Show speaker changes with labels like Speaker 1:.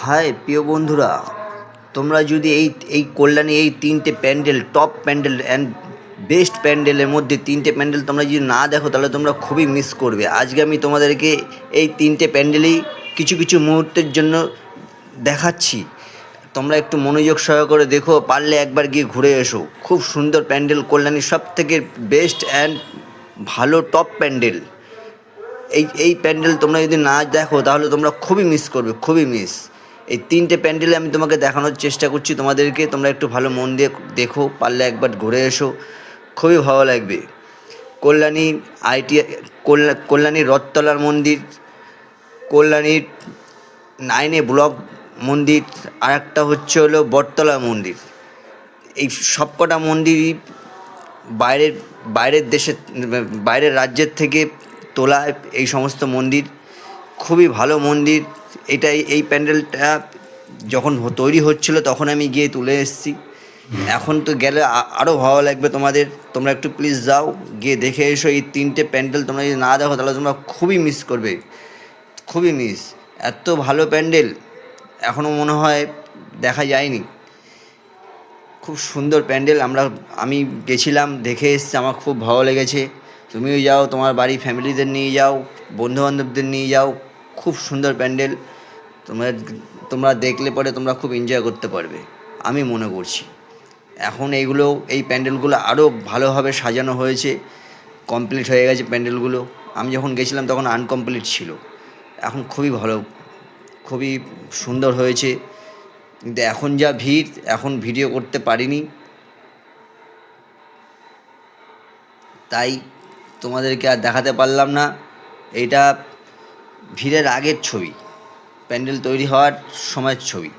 Speaker 1: High প্রিয় বন্ধুরা, তোমরা যদি এই কল্যাণী এই তিনটে pandal, top pandal and best প্যান্ডেলের মধ্যে তিনটে প্যান্ডেল তোমরা যদি না দেখো তাহলে তোমরা খুবই মিস করবে। আজকে আমি তোমাদেরকে এই তিনটে প্যান্ডেলই কিছু কিছু মুহূর্তের জন্য দেখাচ্ছি। তোমরা একটু মনোযোগ সহকারে দেখো, পারলে একবার গিয়ে ঘুরে এসো। খুব সুন্দর প্যান্ডেল, কল্যাণীর সব থেকে বেস্ট অ্যান্ড ভালো টপ প্যান্ডেল। এই প্যান্ডেল তোমরা যদি না দেখো তাহলে তোমরা খুবই মিস করবে, খুবই মিস। এই তিনটে প্যান্ডেলে আমি তোমাকে দেখানোর চেষ্টা করছি তোমাদেরকে। তোমরা একটু ভালো মন দিয়ে দেখো, পারলে একবার ঘুরে এসো, খুবই ভালো লাগবে। কল্যাণী কল্যাণীর রথতলার মন্দির, কল্যাণীর 9A ব্লক মন্দির, আর একটা হচ্ছে হলো বটতলা মন্দির। এই সবকটা মন্দিরই বাইরের বাইরের দেশের বাইরের রাজ্যের থেকে তোলা এই সমস্ত মন্দির। খুবই ভালো মন্দির। এই প্যান্ডেলটা যখন তৈরি হচ্ছিল তখন আমি গিয়ে তুলে এসেছি। এখন তো গেলে আরও ভালো লাগবে তোমাদের। তোমরা একটু প্লিজ যাও, গিয়ে দেখে এসো। এই তিনটে প্যান্ডেল তোমরা যদি না দেখো তাহলে তোমরা খুবই মিস করবে, খুবই মিস। এত ভালো প্যান্ডেল এখনও মনে হয় দেখা যায়নি। খুব সুন্দর প্যান্ডেল। আমি গেছিলাম, দেখে এসেছি, আমার খুব ভালো লেগেছে। তুমিও যাও, তোমার বাড়ি ফ্যামিলিদের নিয়ে যাও, বন্ধুবান্ধবদের নিয়ে যাও। খুব সুন্দর প্যান্ডেল। তোমরা তোমরা দেখলে পরে তোমরা খুব এনজয় করতে পারবে আমি মনে করছি। এখন এই প্যান্ডেলগুলো আরও ভালোভাবে সাজানো হয়েছে, কমপ্লিট হয়ে গেছে প্যান্ডেলগুলো। আমি যখন গেছিলাম তখন আনকমপ্লিট ছিল। এখন খুবই ভালো, খুবই সুন্দর হয়েছে। কিন্তু এখন যা ভিড়, এখন ভিডিও করতে পারিনি, তাই তোমাদেরকে আর দেখাতে পারলাম না। এটা ভিড়ের আগের ছবি, প্যান্ডেল তৈরি হওয়ার সময়ের ছবি।